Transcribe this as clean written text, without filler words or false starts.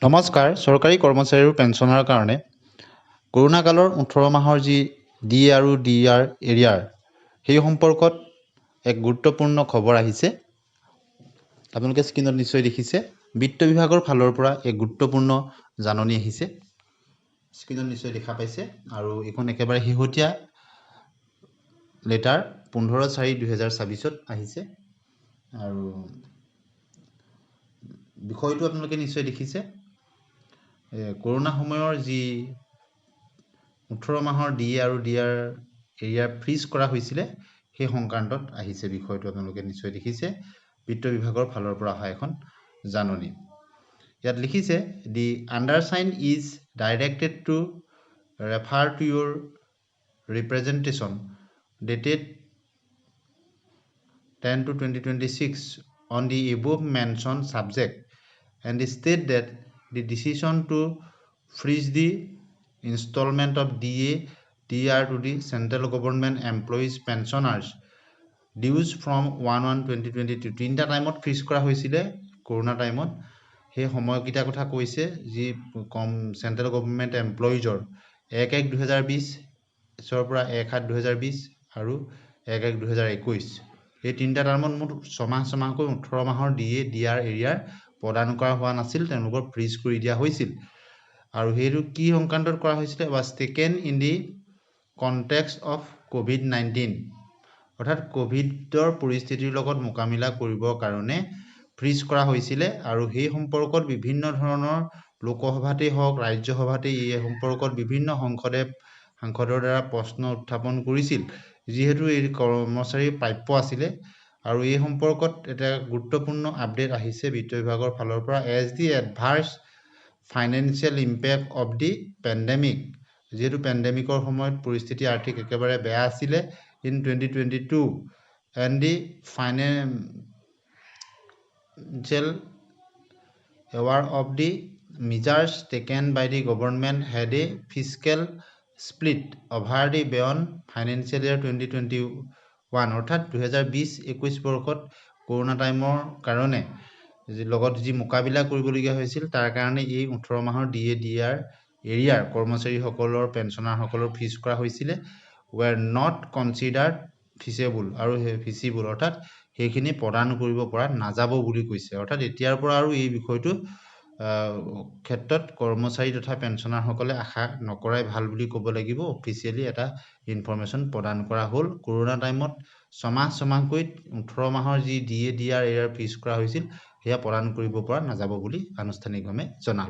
নমস্কাৰ। চৰকাৰী কৰ্মচাৰী আৰু পেঞ্চনৰ কাৰণে কৰোনা কালৰ 18 মাহৰ যি ডি আৰু ডি আৰ এৰিয়াৰ সেই সম্পৰ্কত এক গুৰুত্বপূৰ্ণ খবৰ আহিছে। আপোনালোকে স্ক্ৰীনত নিশ্চয় দেখিছে। বিত্ত বিভাগৰ ফালৰ পৰা এক গুৰুত্বপূৰ্ণ জাননী আহিছে। স্ক্ৰীনত নিশ্চয় দেখা পাইছে আৰু এইখন একেবাৰে শেহতীয়া লেটাৰ 15/4/2024 আহিছে আৰু বিষয়টো আপোনালোকে নিশ্চয় দেখিছে। কৰোনা সময়ৰ যি 18 মাহৰ ডি আৰু ডি আৰ এৰিয়াৰ ফ্ৰিজ কৰা হৈছিলে সেই সংক্ৰান্তত আহিছে। বিষয়টো আপোনালোকে নিশ্চয় দেখিছে। বিত্ত বিভাগৰ ফালৰ পৰা অহা এখন জাননী। ইয়াত লিখিছে, the undersigned is directed to refer to your representation dated 10/2/2026 on the above mentioned subject and state that the decision to freeze the installment of DA, DR to the central government employees pensioners dues from 1/1/2022 তিনিটা টাইমত fridge কৰা হৈছিলে corona টাইমত। সেই সময়কেইটাৰ কথা কৈছে যি central government এমপ্লয়িজৰ 1/1/2020 পৰা 1/7/2020 আৰু 1/1/2021 এই তিনিটা টাৰ্মত মুঠ 6 মাহকৈ 18 মাহৰ DA DR এৰিয়াৰ প্ৰদান কৰা হোৱা নাছিল, তেওঁলোকৰ ফ্ৰিজ কৰি দিয়া হৈছিল। আৰু সেইটো কি সংক্ৰান্তত কৰা হৈছিলে, was taken in the context of COVID-19 অৰ্থাৎ কোভিডৰ পৰিস্থিতিৰ লগত মোকাবিলা কৰিবৰ কাৰণে ফ্ৰিজ কৰা হৈছিলে। আৰু সেই সম্পৰ্কত বিভিন্ন ধৰণৰ লোকসভাতেই হওক ৰাজ্যসভাতেই এই সম্পৰ্কত বিভিন্ন সাংসদৰ দ্বাৰা প্ৰশ্ন উত্থাপন কৰিছিল, যিহেতু এই কৰ্মচাৰীৰ প্ৰাপ্য আছিলে। আৰু এই সম্পৰ্কত এটা গুৰুত্বপূৰ্ণ আপডেট আহিছে বিত্ত বিভাগৰ ফালৰ পৰা। As the adverse financial impact of the pandemic, যিহেতু পেণ্ডেমিকৰ সময়ত পৰিস্থিতি আৰ্থিক একেবাৰে বেয়া আছিলে in 2022 and the financial aware of the measures taken by the government had a fiscal split over the beyond financial year 2021 অৰ্থাৎ 2020-21 বৰ্ষত কৰোনা টাইমৰ কাৰণে লগত যি মোকাবিলা কৰিবলগীয়া হৈছিল তাৰ কাৰণে এই 18 মাহৰ DA DR এৰিয়াৰ কৰ্মচাৰীসকলৰ পেঞ্চনাৰসকলৰ ফিজ কৰা হৈছিলে were not considered feasible আৰু feasible অৰ্থাৎ সেইখিনি প্ৰদান কৰিব পৰা নাযাব বুলি কৈছে। অৰ্থাৎ এতিয়াৰ পৰা আৰু এই বিষয়টো ক্ষেত্ৰত কৰ্মচাৰী তথা পেঞ্চনাৰসকলে আশা নকৰাই ভাল বুলি ক'ব লাগিব। অফিচিয়েলি এটা ইনফৰমেশ্যন প্ৰদান কৰা হ'ল। কৰোনা টাইমত 6 মাহকৈ 18 মাহৰ যি DA DR এৰিয়াৰ ফিজ কৰা হৈছিল সেয়া প্ৰদান কৰিব পৰা নাযাব বুলি আনুষ্ঠানিকভাৱে জনালে।